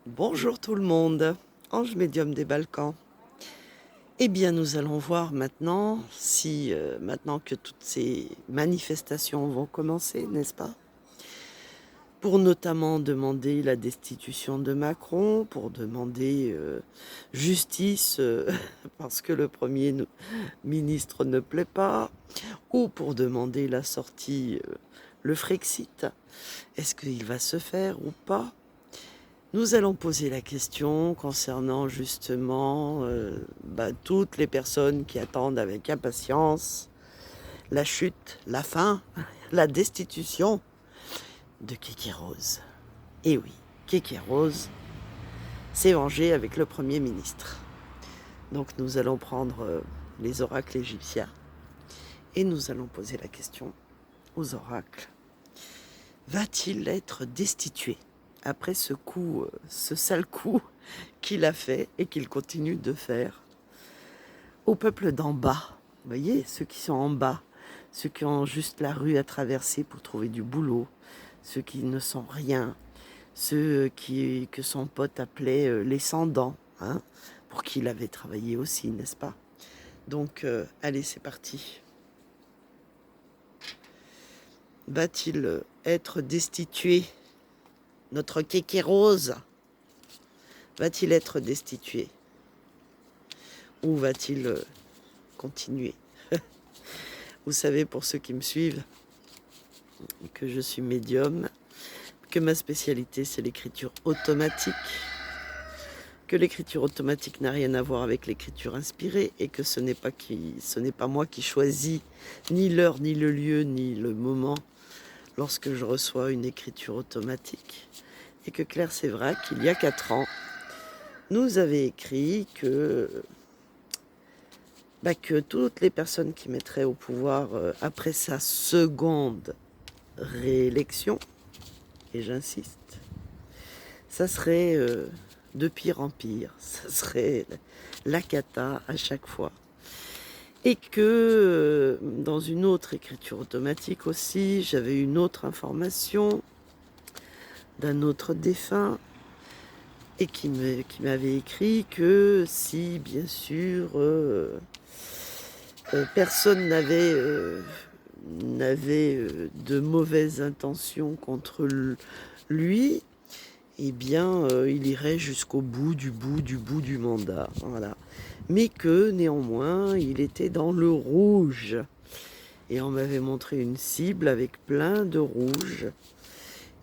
Bonjour tout le monde, ange médium des Balkans. Eh bien, nous allons voir maintenant si, maintenant que toutes ces manifestations vont commencer, n'est-ce pas? Pour notamment demander la destitution de Macron, pour demander justice parce que le ministre ne plaît pas, ou pour demander la sortie, le Frexit. Est-ce qu'il va se faire ou pas? Nous allons poser la question concernant justement toutes les personnes qui attendent avec impatience la chute, la fin, la destitution de Kéké Rose. Et oui, Kéké Rose s'est vengé avec le Premier ministre. Donc nous allons prendre les oracles égyptiens et nous allons poser la question aux oracles. Va-t-il être destitué après ce coup, ce sale coup qu'il a fait et qu'il continue de faire au peuple d'en bas? Vous voyez, ceux qui sont en bas, ceux qui ont juste la rue à traverser pour trouver du boulot, ceux qui ne sont rien, ceux que son pote appelait les sans-dents, hein, pour qui il avait travaillé aussi, n'est-ce pas? Donc, allez, c'est parti. Va-t-il être destitué? Notre Kéké Rose va-t-il être destitué? Ou va-t-il continuer? Vous savez, pour ceux qui me suivent, que je suis médium, que ma spécialité c'est l'écriture automatique, que l'écriture automatique n'a rien à voir avec l'écriture inspirée et que ce n'est pas moi qui choisis ni l'heure, ni le lieu, ni le moment lorsque je reçois une écriture automatique. Et que Claire Sévrac, il y a 4 ans, nous avait écrit que toutes les personnes qui mettraient au pouvoir après sa seconde réélection, et j'insiste, ça serait de pire en pire, ça serait la cata à chaque fois. Et que dans une autre écriture automatique aussi, j'avais une autre information d'un autre défunt et qui m'avait écrit que si bien sûr personne n'avait de mauvaises intentions contre lui, eh bien, il irait jusqu'au bout du mandat. Voilà. Mais que néanmoins, il était dans le rouge. Et on m'avait montré une cible avec plein de rouge.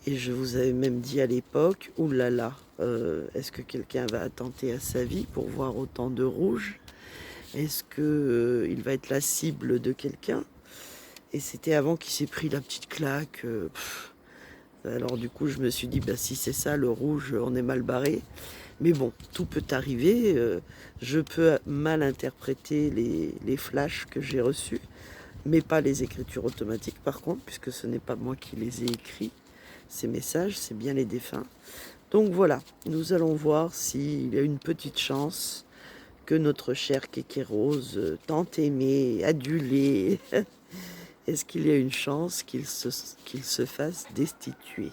Et je vous avais même dit à l'époque, oulala, est-ce que quelqu'un va attenter à sa vie pour voir autant de rouge? Est-ce que il va être la cible de quelqu'un? Et c'était avant qu'il s'ait pris la petite claque. Alors du coup, je me suis dit, si c'est ça, le rouge, on est mal barré. Mais bon, tout peut arriver. Je peux mal interpréter les flashs que j'ai reçus, mais pas les écritures automatiques par contre, puisque ce n'est pas moi qui les ai écrits. Ces messages, c'est bien les défunts. Donc voilà, nous allons voir s'il y a une petite chance que notre cher Kéké Rose, tant aimé, adulé, est-ce qu'il y a une chance qu'il se fasse destituer?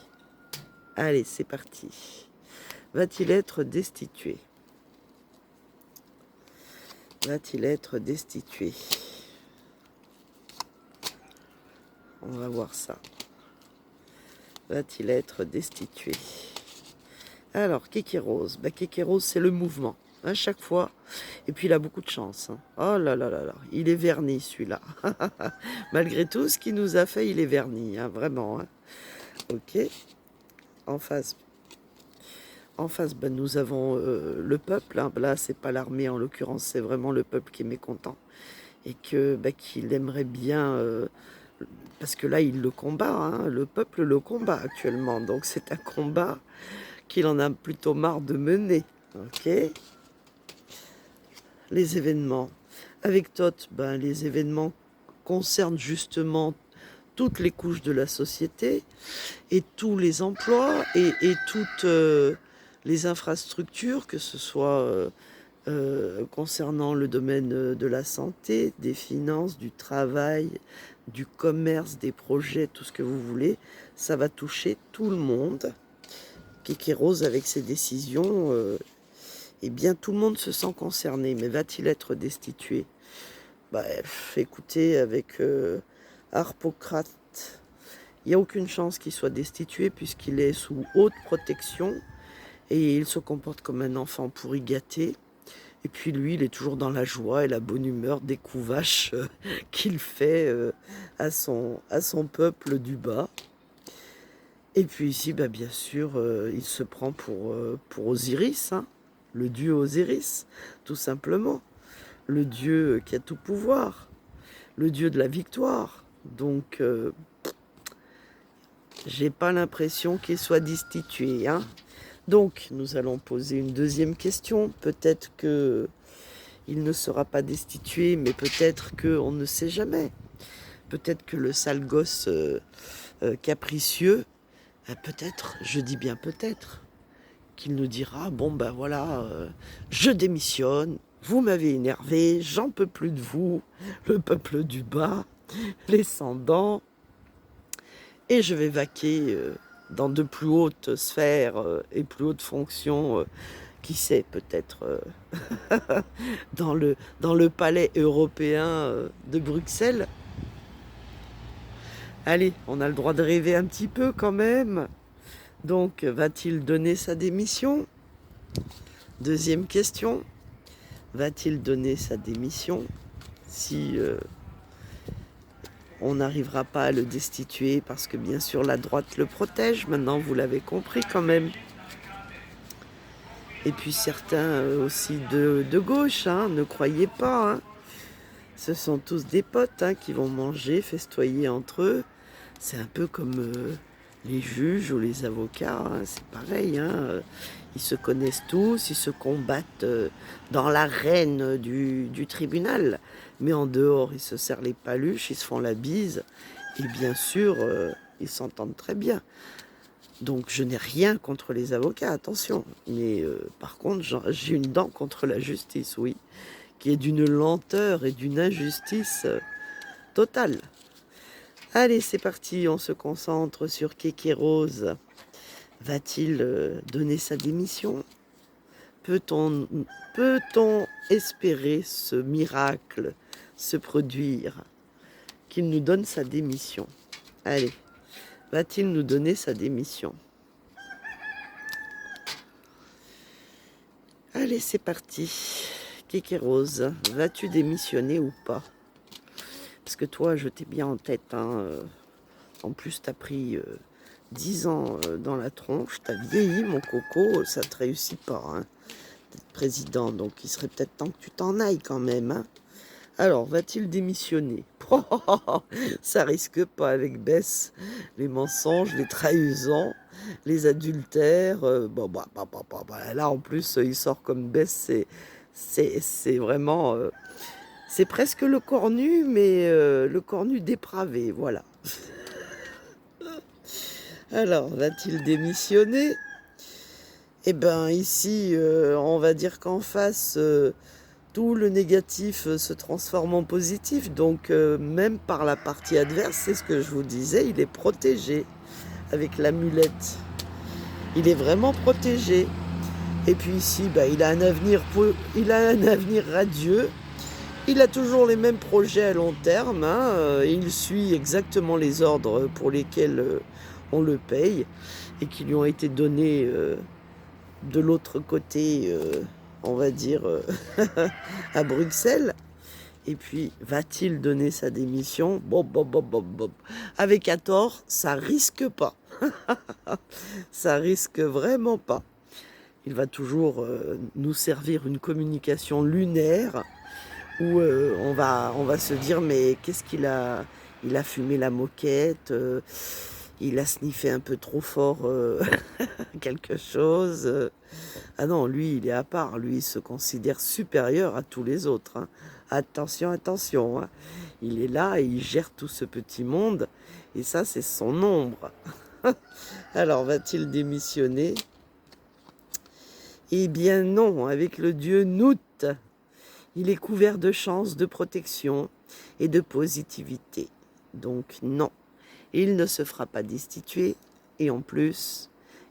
Allez, c'est parti. Va-t-il être destitué? Va-t-il être destitué? On va voir ça. Va-t-il être destitué? Alors, Kéké Rose. Kéké Rose, c'est le mouvement. À chaque fois. Et puis, il a beaucoup de chance. Hein. Oh là là là là. Il est verni, celui-là. Malgré tout ce qu'il nous a fait, il est verni. Hein, vraiment. Hein. Ok. En face, nous avons le peuple. Hein. Là, c'est pas l'armée en l'occurrence. C'est vraiment le peuple qui est mécontent. Et qu'il aimerait bien... parce que là, il le combat. Hein. Le peuple le combat actuellement. Donc, c'est un combat qu'il en a plutôt marre de mener. Ok. Les événements. Avec Thoth, les événements concernent justement toutes les couches de la société et tous les emplois et toutes les infrastructures, que ce soit concernant le domaine de la santé, des finances, du travail, du commerce, des projets, tout ce que vous voulez. Ça va toucher tout le monde. Kékéros, avec ses décisions, eh bien, tout le monde se sent concerné. Mais va-t-il être destitué? Écoutez, avec Harpocrate, il n'y a aucune chance qu'il soit destitué puisqu'il est sous haute protection et il se comporte comme un enfant pourri gâté. Et puis lui, il est toujours dans la joie et la bonne humeur des coups vaches qu'il fait à son peuple du bas. Et puis ici, bien sûr, il se prend pour Osiris, hein, le dieu Osiris, tout simplement. Le dieu qui a tout pouvoir, le dieu de la victoire. Donc, j'ai pas l'impression qu'il soit destitué, hein. Donc, nous allons poser une deuxième question. Peut-être que il ne sera pas destitué, mais peut-être qu'on ne sait jamais. Peut-être que le sale gosse capricieux, peut-être, je dis bien peut-être, qu'il nous dira, bon voilà, je démissionne, vous m'avez énervé, j'en peux plus de vous, le peuple du bas, les sans-dents, et je vais vaquer dans de plus hautes sphères et plus hautes fonctions, qui sait, peut-être dans le palais européen de Bruxelles. Allez, on a le droit de rêver un petit peu quand même. Donc, va-t-il donner sa démission? Deuxième question, va-t-il donner sa démission si on n'arrivera pas à le destituer? Parce que bien sûr, la droite le protège, maintenant vous l'avez compris quand même. Et puis certains aussi de gauche, hein, ne croyez pas. Hein. Ce sont tous des potes qui vont manger, festoyer entre eux. C'est un peu comme les juges ou les avocats, hein, c'est pareil. Ils se connaissent tous, ils se combattent dans l'arène du tribunal. Mais en dehors, ils se serrent les paluches, ils se font la bise. Et bien sûr, ils s'entendent très bien. Donc je n'ai rien contre les avocats, attention. Mais par contre, j'ai une dent contre la justice, oui. Qui est d'une lenteur et d'une injustice totale. Allez, c'est parti, on se concentre sur Kékéros. Va-t-il donner sa démission? Peut-on espérer ce miracle se produire, qu'il nous donne sa démission? Allez, va-t-il nous donner sa démission? Allez, c'est parti. Kékéros, vas-tu démissionner ou pas? Parce que toi, je t'ai bien en tête. En plus, tu as pris 10 ans dans la tronche. Tu as vieilli, mon coco. Ça ne te réussit pas, hein, d'être président. Donc, il serait peut-être temps que tu t'en ailles quand même. Hein. Alors, va-t-il démissionner? Ça risque pas avec Bess. Les mensonges, les trahisons, les adultères. Là, en plus, il sort comme Bess. C'est vraiment... c'est presque le cornu, mais le cornu dépravé, voilà. Alors, va-t-il démissionner? Eh bien, ici, on va dire qu'en face, tout le négatif se transforme en positif. Donc, même par la partie adverse, c'est ce que je vous disais, il est protégé avec l'amulette. Il est vraiment protégé. Et puis ici, il a un avenir radieux. Il a toujours les mêmes projets à long terme. Il suit exactement les ordres pour lesquels on le paye et qui lui ont été donnés de l'autre côté, on va dire, à Bruxelles. Et puis, va-t-il donner sa démission? Avec un tort, ça risque pas. Ça risque vraiment pas. Il va toujours nous servir une communication lunaire où on va se dire, mais qu'est-ce qu'il a... Il a fumé la moquette, il a sniffé un peu trop fort quelque chose. Ah non, lui, il est à part. Lui, il se considère supérieur à tous les autres. Hein. Attention, attention. Hein. Il est là et il gère tout ce petit monde. Et ça, c'est son ombre. Alors, va-t-il démissionner? Eh bien non, avec le dieu Nout. Il est couvert de chance, de protection et de positivité. Donc non, il ne se fera pas destituer et en plus,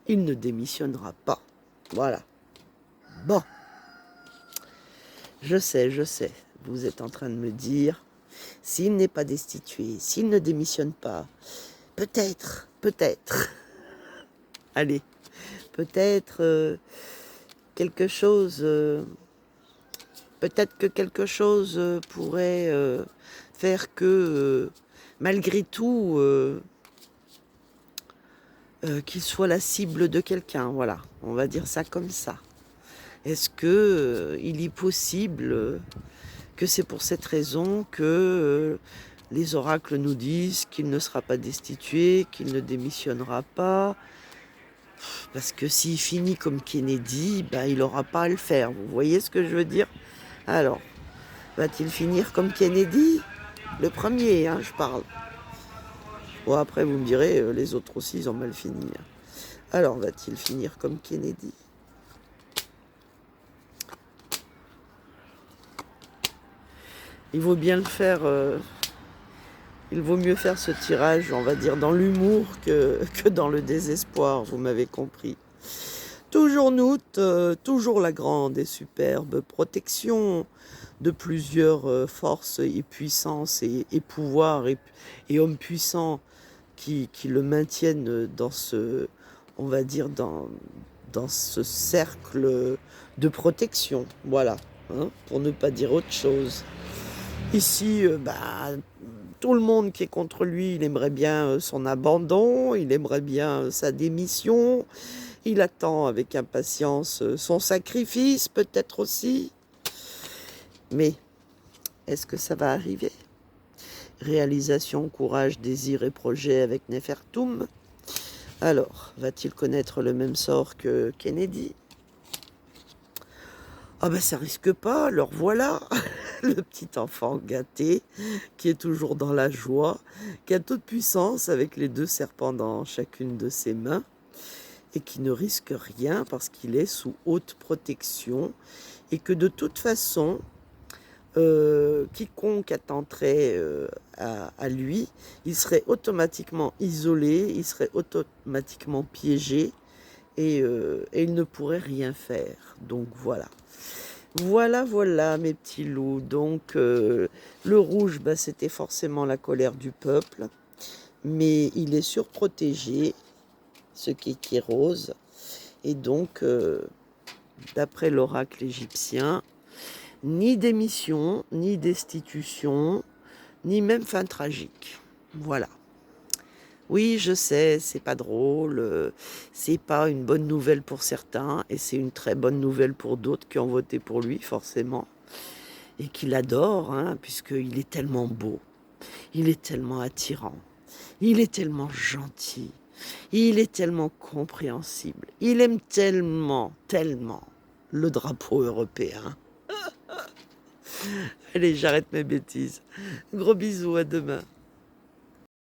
il ne démissionnera pas. Voilà. Bon, je sais, vous êtes en train de me dire, s'il n'est pas destitué, s'il ne démissionne pas, peut-être, allez, peut-être quelque chose, peut-être que quelque chose pourrait faire que, malgré tout, qu'il soit la cible de quelqu'un, voilà, on va dire ça comme ça. Est-ce que il est possible que c'est pour cette raison que les oracles nous disent qu'il ne sera pas destitué, qu'il ne démissionnera pas? Parce que s'il finit comme Kennedy, ben, il n'aura pas à le faire. Vous voyez ce que je veux dire? Alors, va-t-il finir comme Kennedy? Le premier, hein, je parle. Bon, après, vous me direz, les autres aussi, ils ont mal fini. Hein. Alors, va-t-il finir comme Kennedy? Il vaut bien le faire, il vaut mieux faire ce tirage, on va dire, dans l'humour que dans le désespoir, vous m'avez compris. Toujours Nout, toujours la grande et superbe protection de plusieurs forces et puissances et pouvoirs et hommes puissants qui le maintiennent dans ce, on va dire, dans ce cercle de protection, voilà, hein, pour ne pas dire autre chose. Ici, tout le monde qui est contre lui, il aimerait bien son abandon, il aimerait bien sa démission, il attend avec impatience son sacrifice, peut-être aussi. Mais est-ce que ça va arriver? Réalisation, courage, désir et projet avec Nefertum. Alors, va-t-il connaître le même sort que Kennedy? Ah ben ça risque pas, alors voilà, le petit enfant gâté qui est toujours dans la joie, qui a toute puissance avec les 2 serpents dans chacune de ses mains et qui ne risque rien parce qu'il est sous haute protection et que de toute façon, quiconque attenterait à lui, il serait automatiquement isolé, il serait automatiquement piégé et il ne pourrait rien faire. Donc voilà. Voilà mes petits loups. Donc le rouge, c'était forcément la colère du peuple, mais il est surprotégé, ce qui est rose. Et donc, d'après l'oracle égyptien, ni démission, ni destitution, ni même fin tragique. Voilà. Oui, je sais, c'est pas drôle, c'est pas une bonne nouvelle pour certains, et c'est une très bonne nouvelle pour d'autres qui ont voté pour lui, forcément, et qui l'adorent, hein, puisqu'il est tellement beau, il est tellement attirant, il est tellement gentil, il est tellement compréhensible, il aime tellement le drapeau européen. Allez, j'arrête mes bêtises. Gros bisous, à demain.